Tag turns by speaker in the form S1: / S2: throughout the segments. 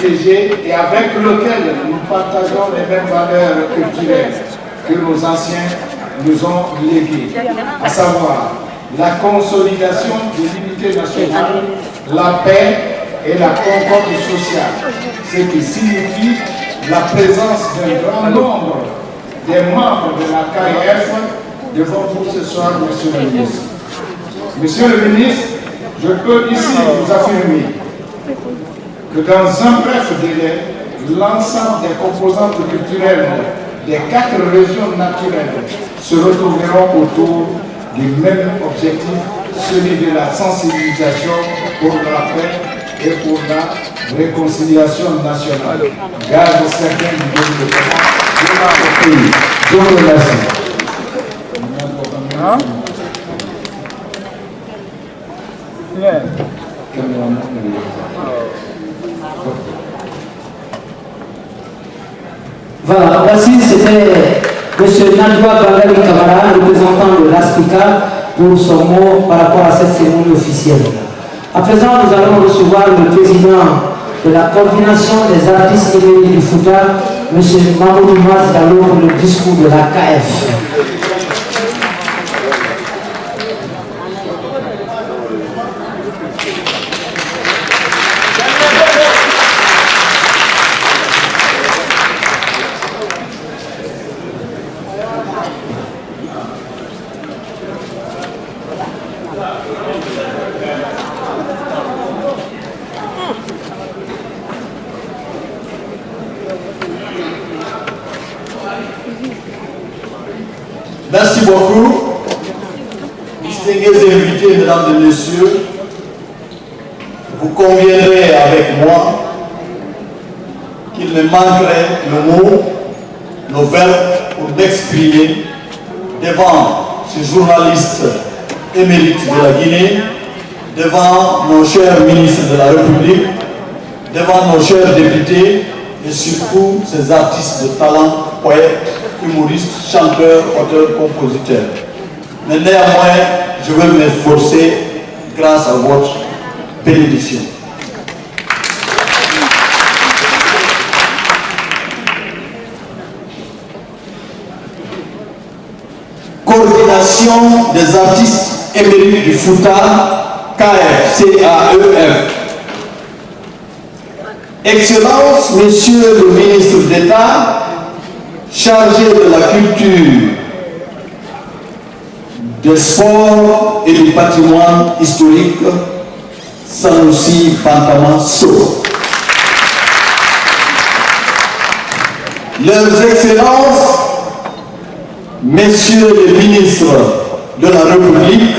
S1: privilégié et avec lequel nous partageons les mêmes valeurs culturelles que nos anciens nous ont léguées, à savoir la consolidation de l'unité nationale, la paix et la concorde sociale, ce qui signifie la présence d'un grand nombre des membres de la KF devant vous ce soir, Monsieur le ministre. Monsieur le ministre, je peux ici vous affirmer que dans un bref délai, l'ensemble des composantes culturelles des 4 régions naturelles se retrouveront autour du même objectif, celui de la sensibilisation pour la paix et pour la réconciliation nationale. Gage certains du développement de notre pays. Je vous remercie.
S2: Voilà, merci, c'était M. Nadwa Bangali Kamara, représentant de l'ASPICA, pour son mot par rapport à cette cérémonie officielle. À présent, nous allons recevoir le président de la coordination des artistes événements du Fouta, M. Mamoudou Mas Diallo, pour le discours de la KF.
S3: Merci beaucoup, distingués invités, mesdames et messieurs. Vous conviendrez avec moi qu'il me manquerait le mot, le verbe pour m'exprimer devant ces journalistes émérites de la Guinée, devant nos chers ministres de la République, devant nos chers députés et surtout ces artistes de talent, poètes, humoristes, chanteurs, auteurs, compositeurs. Mais néanmoins, je veux m'efforcer grâce à votre bénédiction. Coordination des artistes émérites du Fouta, KF, CAEF. Excellence, Monsieur le ministre d'État, chargé de la culture, des sports et du patrimoine historique, Sanoussi Bantama Sow. Leurs Excellences, Messieurs les ministres de la République,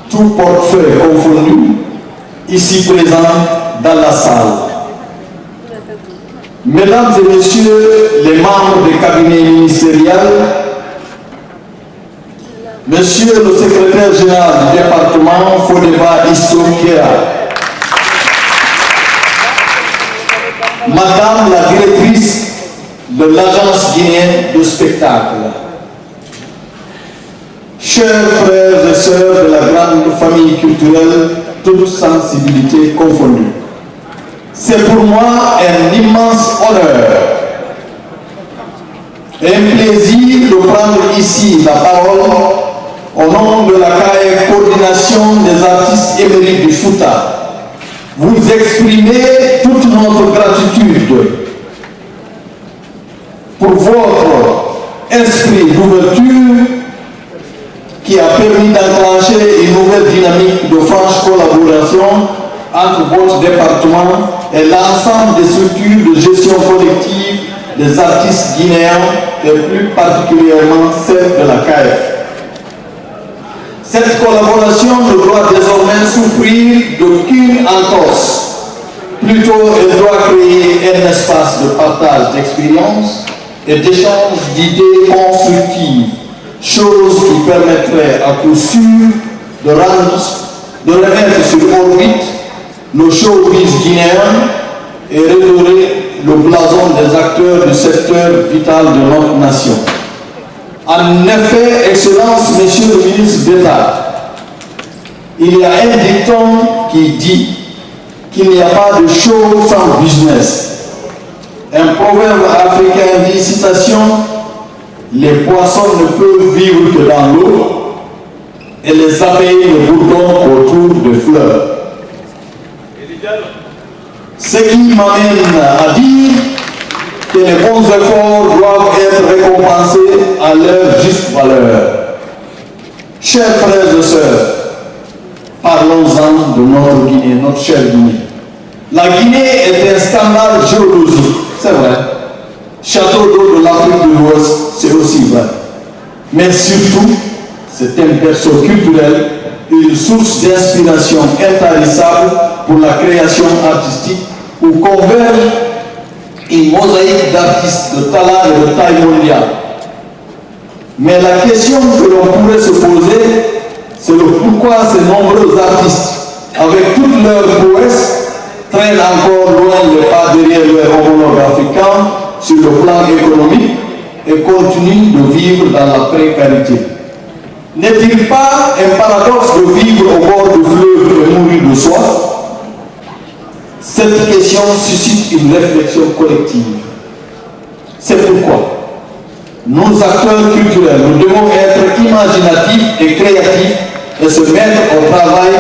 S3: tout portefeuille confondu, ici présents dans la salle. Mesdames et Messieurs les membres des cabinets ministériels, Monsieur le secrétaire général du département Fodeba Istokia, Madame la directrice de l'Agence guinéenne de spectacle, chers frères et sœurs de la grande famille culturelle, toutes sensibilités confondues. C'est pour moi un immense honneur et un plaisir de prendre ici la parole au nom de la KF Coordination des artistes émérites du Fouta. Vous exprimez toute notre gratitude pour votre esprit d'ouverture qui a permis d'enclencher une nouvelle dynamique de franche collaboration entre votre département et l'ensemble des structures de gestion collective des artistes guinéens et plus particulièrement celle de la KF. Cette collaboration ne doit désormais souffrir d'aucune entorse. Plutôt, elle doit créer un espace de partage d'expériences et d'échange d'idées constructives, chose qui permettrait à coup sûr de remettre sur orbite le showbiz guinéen et redorer le blason des acteurs du secteur vital de notre nation. En effet, Excellence, Monsieur le ministre d'État, il y a un dicton qui dit qu'il n'y a pas de show sans business. Un proverbe africain dit, citation, « Les poissons ne peuvent vivre que dans l'eau et les abeilles ne bourdonnent autour des fleurs. » Ce qui m'amène à dire que les bons efforts doivent être récompensés à leur juste valeur. Chers frères et sœurs, parlons-en de notre Guinée, notre chère Guinée. La Guinée est un scandale géologique, c'est vrai. Château d'eau de l'Afrique de l'Ouest, c'est aussi vrai. Mais surtout, c'est un berceau culturel et une source d'inspiration intarissable pour la création artistique où converge une mosaïque d'artistes de talent et de taille mondiale. Mais la question que l'on pourrait se poser, c'est le pourquoi ces nombreux artistes, avec toute leur prouesse, traînent encore loin les pas derrière leurs homologues africains sur le plan économique et continuent de vivre dans la précarité. N'est-il pas un paradoxe de vivre au bord du fleuve et mourir de soif? Cette question suscite une réflexion collective. C'est pourquoi nous, acteurs culturels, nous devons être imaginatifs et créatifs et se mettre au travail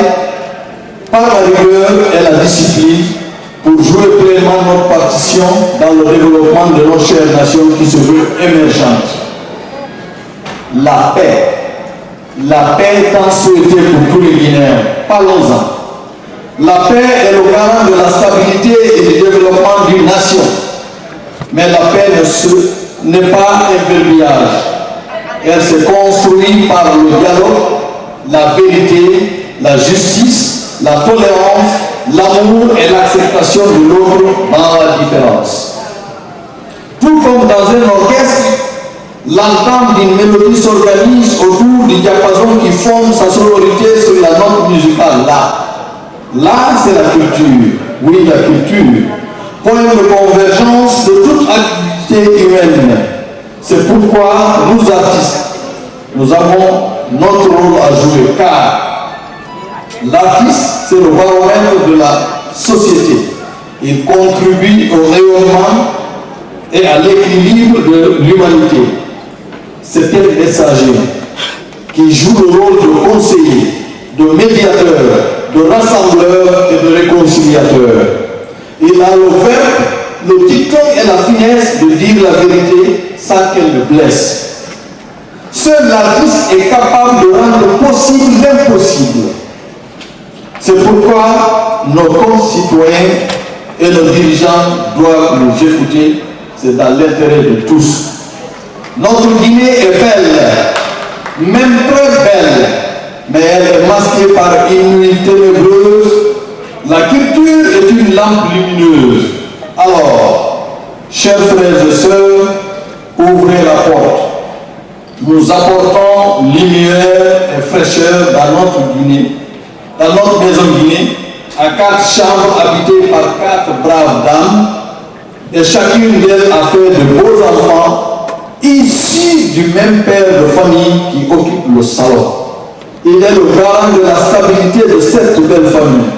S3: par la rigueur et la discipline pour jouer pleinement notre partition dans le développement de nos chères nations qui se veulent émergentes. La paix tant souhaitée pour tous les Guinéens, parlons-en. La paix est le garant de la stabilité et du développement d'une nation. Mais la paix n'est pas un verbiage. Elle se construit par le dialogue, la vérité, la justice, la tolérance, l'amour et l'acceptation de l'autre dans la différence. Tout comme dans un orchestre, l'entente d'une mélodie s'organise autour du diapason qui forme sa sonorité sur la note musicale. Là, c'est la culture. Oui, la culture. Point de convergence de toute activité humaine. C'est pourquoi nous artistes, nous avons notre rôle à jouer, car l'artiste, c'est le baromètre de la société. Il contribue au rayonnement et à l'équilibre de l'humanité. C'est un messager qui joue le rôle de conseiller, de médiateur, de rassembleur et de réconciliateur. Il a le verbe, le dicton et la finesse de dire la vérité sans qu'elle ne blesse. Seul l'artiste est capable de rendre possible l'impossible. C'est pourquoi nos concitoyens et nos dirigeants doivent nous écouter. C'est dans l'intérêt de tous. Notre Guinée est belle, même très belle, mais elle est masquée par une nuit ténébreuse. La culture est une lampe lumineuse. Alors, chers frères et sœurs, ouvrez la porte. Nous apportons lumière et fraîcheur dans notre Guinée, dans notre maison Guinée, à 4 chambres habitées par 4 braves dames, et chacune d'elles a fait de beaux enfants, issus du même père de famille qui occupe le salon. Il est le garant de la stabilité de cette belle famille.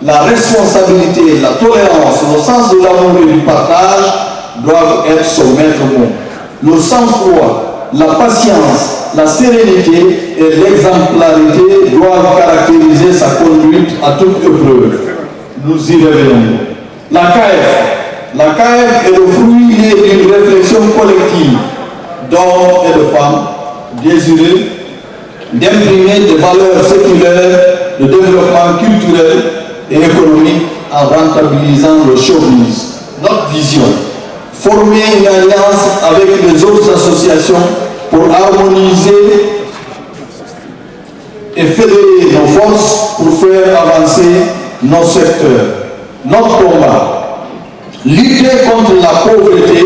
S3: La responsabilité, la tolérance, le sens de l'amour et du partage doivent être son maître mot. Le sang-froid, la patience, la sérénité et l'exemplarité doivent caractériser sa conduite à toute épreuve. Nous y revenons. La CAF est le fruit d'une réflexion collective d'hommes et de femmes désireux d'imprimer des valeurs séculaires de développement culturel et économique en rentabilisant le showbiz. Notre vision, former une alliance avec les autres associations pour harmoniser et fédérer nos forces pour faire avancer nos secteurs. Notre combat, lutter contre la pauvreté,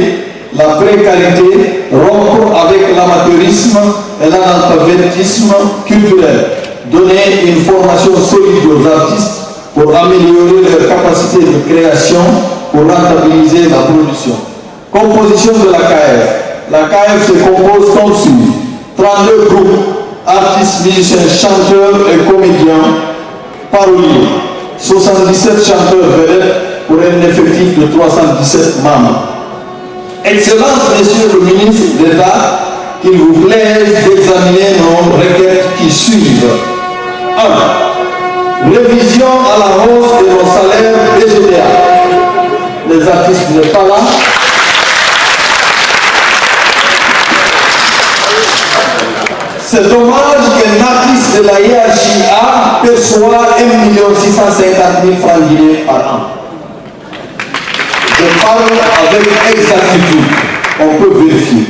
S3: la précarité, rompre avec l'amateurisme et l'analphabétisme culturel, donner une formation solide aux artistes pour améliorer leur capacité de création, pour rentabiliser la production. Composition de la CAF. La CAF se compose comme suit: 32 groupes, artistes, musiciens, chanteurs et comédiens, paroliers, 77 chanteurs vedettes pour un effectif de 317 membres. Excellence, Monsieur le ministre d'État, qu'il vous plaise d'examiner nos requêtes qui suivent. 1. Révision à la hausse de nos salaires BGDA. Les artistes ne sont pas là. C'est dommage qu'un artiste de la hiérarchie A perçoit 1 650 000 francs guinéens par an. Je parle avec exactitude. On peut vérifier.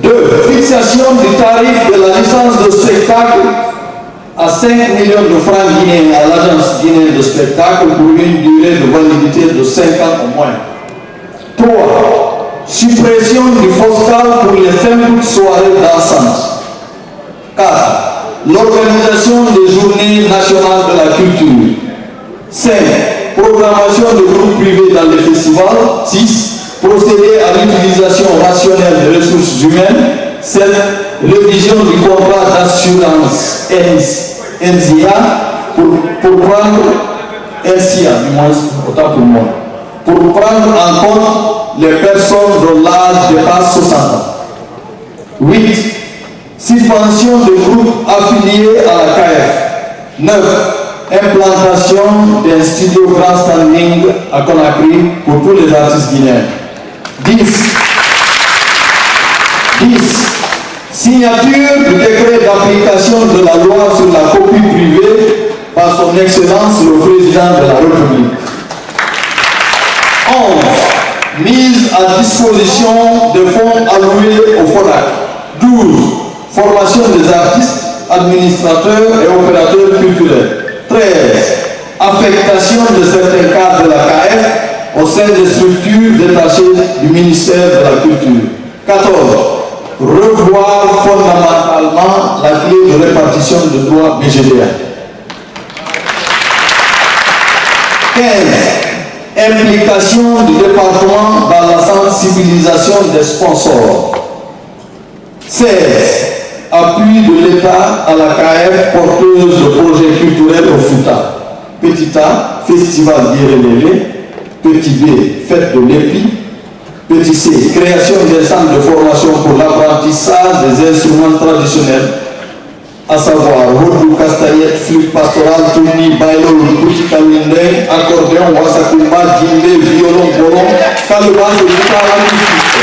S3: 2. Fixation du tarif de la licence de spectacle à 5 millions de francs guinéens à l'agence guinéenne de spectacle pour une durée de validité de 5 ans au moins. 3. Suppression du FOSCAL pour les simples soirées dansantes. 4. L'organisation des journées nationales de la culture. 5. Programmation de groupes privés dans les festivals. 6. Procéder à l'utilisation rationnelle des ressources humaines. 7. Révision du contrat d'assurance NZIA pour prendre NCA, du moins, autant pour moi, pour prendre en compte les personnes dont l'âge dépasse 60 ans. 8. Subvention de groupes affiliés à la KF. 9. Implantation d'un studio grand standing à Conakry pour tous les artistes guinéens. 10. Signature du décret d'application de la loi sur la copie privée par son Excellence le Président de la République. 11. Mise à disposition de fonds alloués au FONAC. 12. Formation des artistes, administrateurs et opérateurs culturels. 13. Affectation de certains cadres de la KF au sein des structures détachées du ministère de la Culture. 14. Revoir fondamentalement la clé de répartition de droits BGDA. 15. Implication du département dans la sensibilisation des sponsors. 16. Appui de l'État à la KF porteuse de projets culturels au Fouta. Petit A, Festival Guérélélé. Petit B, Fête de l'Épi. Petit C, création des centres de formation pour l'apprentissage des instruments traditionnels, à savoir Rodou, Castagnette, flûte pastorale, tourni, bailo, petit kalindeng, accordéon, wasakumba, djembé, violon, bolon, calebasse et guitare acoustique.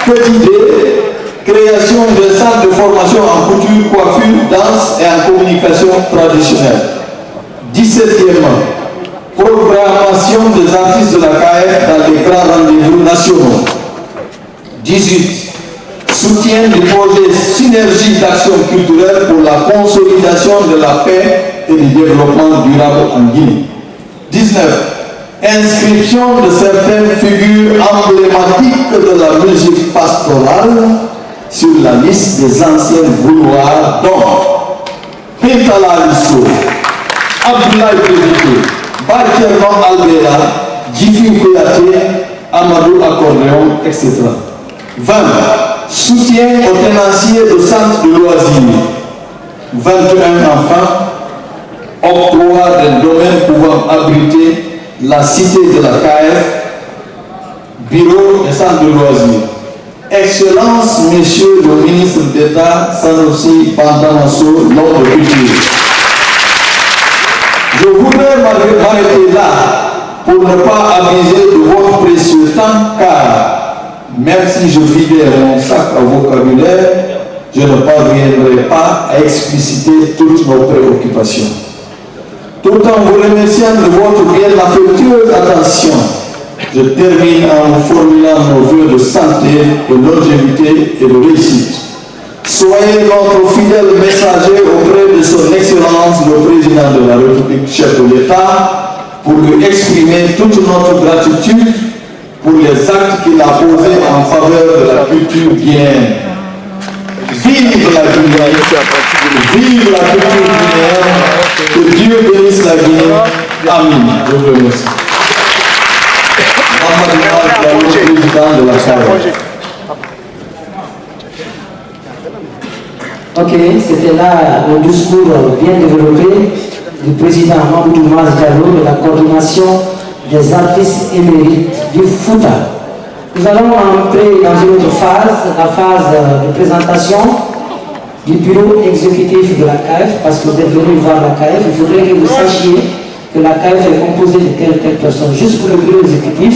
S3: Petit D, création des centres de formation en couture, coiffure, danse et en communication traditionnelle. 17e, programmation des artistes de la KF dans les grands rendez-vous nationaux. 18. Soutien du projet Synergie d'action culturelle pour la consolidation de la paix et du développement durable en Guinée. 19. Inscription de certaines figures emblématiques de la musique pastorale sur la liste des anciens vouloirs, dont Pétala Lisso, Abdoulaye Prévité, Bakerman Albera, Djifi Kouyaté, Amadou Accordéon, etc. 20. Soutien aux tenanciers de centres de loisirs. 21. Enfin, octroi d'un domaine pouvant abriter la cité de la KF, bureau et centre de loisirs. Excellence, Monsieur le ministre d'État Sanusi Pantanasso, l'homme de culture. Je voudrais m'arrêter là pour ne pas abuser de votre précieux temps, car même si je vidais mon sac à vocabulaire, je ne parviendrai pas à expliciter toutes nos préoccupations. Tout en vous remerciant de votre bien affectueuse attention, je termine en vous formulant nos vœux de santé, de longévité et de réussite. Soyez notre fidèle messager auprès de son Excellence le Président de la République, chef de l'État, pour lui exprimer toute notre gratitude pour les actes qu'il a posés en faveur de la culture guinéenne. Vive la Guinée! Vive la culture guinéenne! Que Dieu bénisse la Guinée! Amen. Je vous remercie. Le président de la Chambre.
S2: Ok, c'était là le discours bien développé du président Mamoudou Maz Diallo de la coordination des artistes émérites du Fouta. Nous allons entrer dans une autre phase, la phase de présentation du bureau exécutif de la CAF, parce que vous êtes venus voir la CAF. Il faudrait que vous sachiez que la CAF est composée de telle personne, juste pour le bureau exécutif.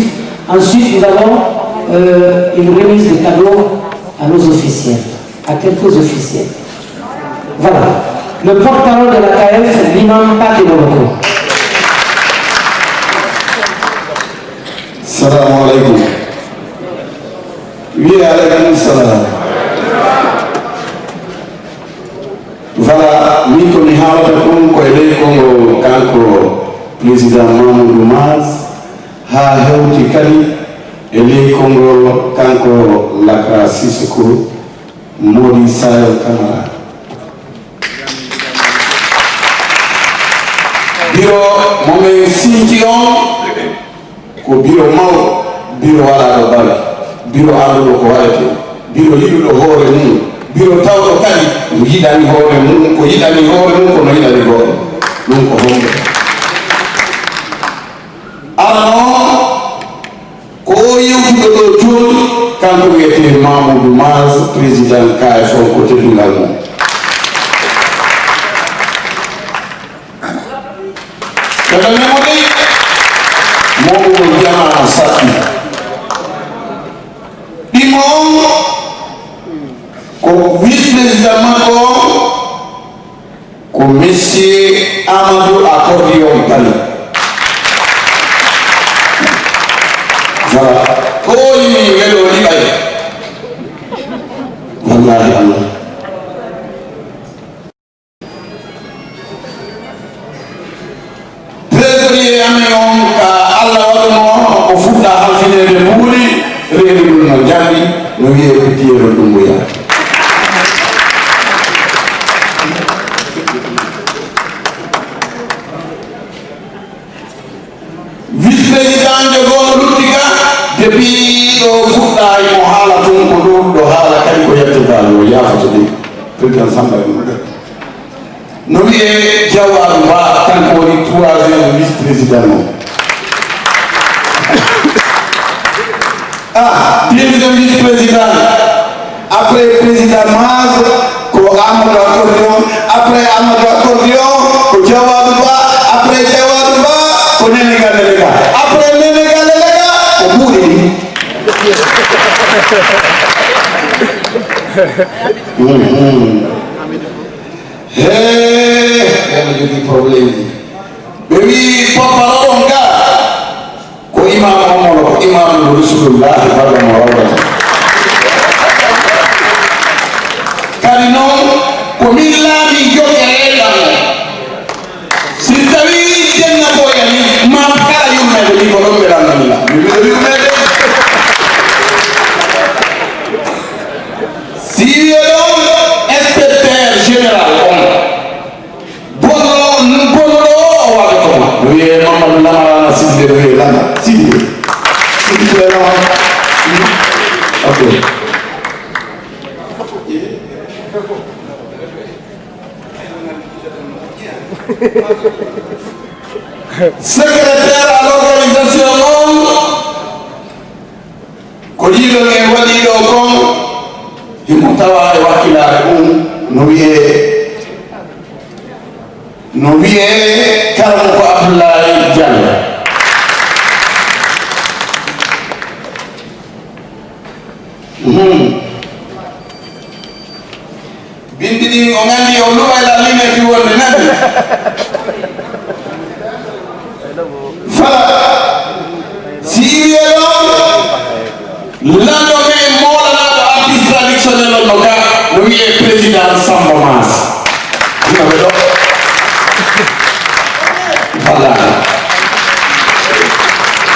S2: Ensuite, nous avons une remise de cadeaux à nos officiels, à quelques officiels. Voilà. Le porte-parole de la KF, l'imam Paté Moroko.
S4: Salam alaikum. Oui, alaikum salam. Voilà, nous connaissons comme Kanko, président Mamoudou Maz, ha hewti kali, et Congo Kanko Lakra Sissoko, Modi Sayo Kamara. Biro momen sinkion ko biro maw biro wala do bala biro ando ko walete biro yidudo hoore mum biro tawdo kadi yidani hoore mum ko yidani hoore mum ko no yidani hoore mum ko hombe arano ko yewtudo do joni kanko wiyete Mamoudou Maz président KF ko teddungal mum kada memo dey momo jama sati dimo ko vice président mako ko monsieur Amadou Accordion Bali voilà ko yimi welo ni bay wallahi Allah amion ka Allah waɗumo o fuɗɗa halfinede muuli reeni ɗum no jamɗi no wiye pitiyero ɗumbuya vice président jogono luttiga depuis ɗo fuɗɗa mo haala tun ko ɗum ɗo haala kadi ko yettedali o yafato ɗi président Samba no wiye Jawadu Ba kanko woni 3e vice président mo deuxième vice président après président Maz ko Amadou Accordion après Amadou Accordion ko Jawadu Ba après Jawadu Ba ko Nenega Lelega après Nenega Lelega ko Buuri Yang jadi problem ini. Bewi papa orang ka, ko imam Muhammad, ko imam Rasulullah sallallahu alaihi wasallam. Karino ko milami jokerela. Sitawi jenna boyani mam kala yumme de ko do berana mila. Yumme de. Siyo inspecteur général oui, maman, la Sidi de Lana. Sidi. Sidi de Lana. Ok. Secrétaire à l'organisation, Kodido et Wadido Kong, Himutawa et Wakila, nous viens Karamoko Abdoulaye Diallo. Bindini ongandi oluwa la lime ki wonde nabi. Fala si yelo lando me mola na artiste traditionnel loka no wiye président Samba Mas. Voilà.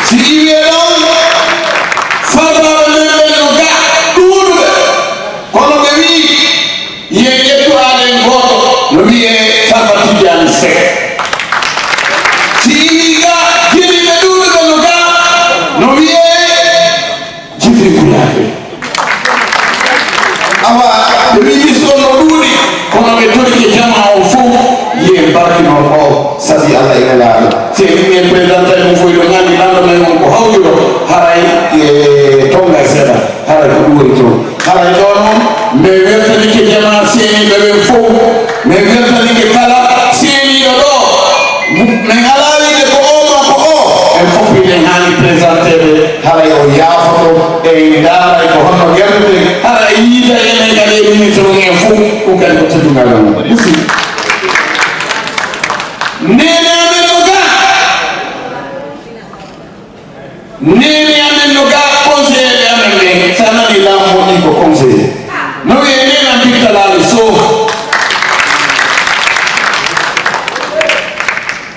S4: Si il est là, Faba le gars, tout comme le oui, il est tout à l'encontre, le oui est Faba Tidiane Seck. Si il y a qui est tout le gars, le oui est Djibril Kouyaté. Alors, le ministre de l'Oudi. présenté mon foyer de Nandi, l'an ko hawjuro haray tonga seeɗa haray ko ɗum woni toon haray ɗo noon mi weltanike jama seeniɗo ɓen fof mi weltanike kala seeniɗo ɗo min ala wiide ko o ma ko o en fof ɓiɗen hani présentéɓe haray o yaafoto e ndaaray ko honno gerdete hara yiida enen kadi e ministre en fof ɗum kadi ko teddungal mum nene amen no ga nene amen no ga conseillé amen ɓe sa nani laamu woni ko conseillé no wiye nena bittalaɓe so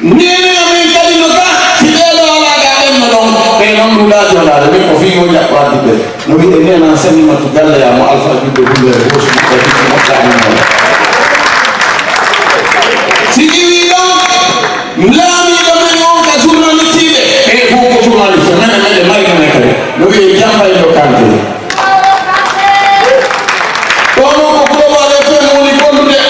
S4: nene amen kadi no ga si ɓeɗo ala ga ɗenno ɗon ɓe noon ɗuɗa jolade min ko fi o jaɓɓadde ɓe no wiye nena sanimatu galleyamo alpha juɓɓe hullere hosu moƴƴamin si ƴiwi ɗon laamiɗo men on ka journaliste ɓe ɓe fof ko journaliste mene meɗe marinane kadi no wiye jambayɗo kante ɗono ko global fm woni gollude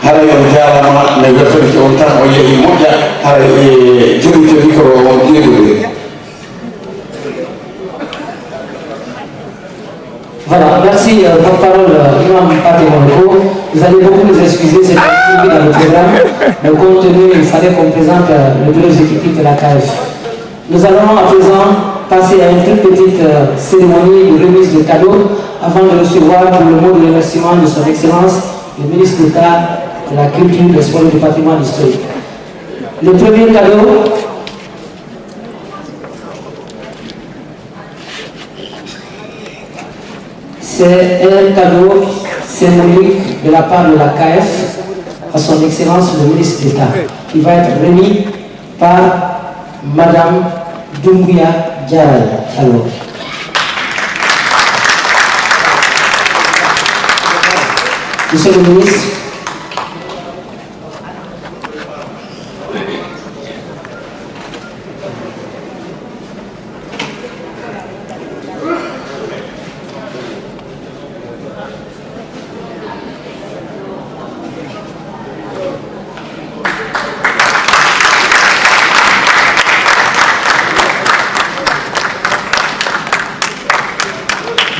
S4: haray on jarama ne weltanike on tan o yeehi moƴƴa haray e joguite micro on ƴeegude.
S2: Voilà, merci porte-parole Imam Pathé Moloko. Vous allez beaucoup nous excuser, c'est pas dans le programme. Mais compte tenu, il fallait qu'on présente le bureau exécutif de la CAF. Nous allons à présent passer à une toute petite cérémonie de remise de cadeaux avant de recevoir pour le mot de remerciement de son Excellence, le ministre d'État de la Culture, des Sports et du Patrimoine historique. Le premier cadeau, c'est un cadeau symbolique de la part de la CAF à son Excellence le ministre d'État, qui va être remis par Madame Doumbouya Diallo. Monsieur le ministre,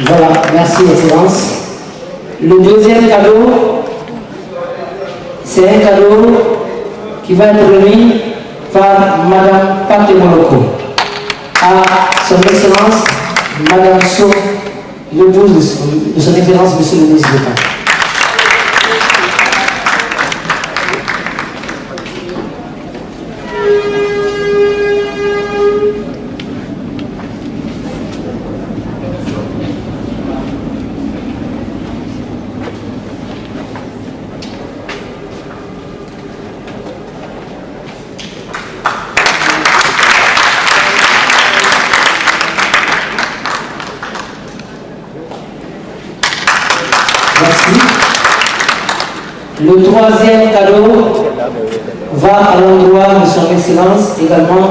S2: voilà, merci Excellence. Le deuxième cadeau, c'est un cadeau qui va être remis par Madame Pathé Moloko à son Excellence Madame So, l'épouse de son Excellence Monsieur le ministre d'État. Merci. Le troisième cadeau va à l'endroit de son Excellence également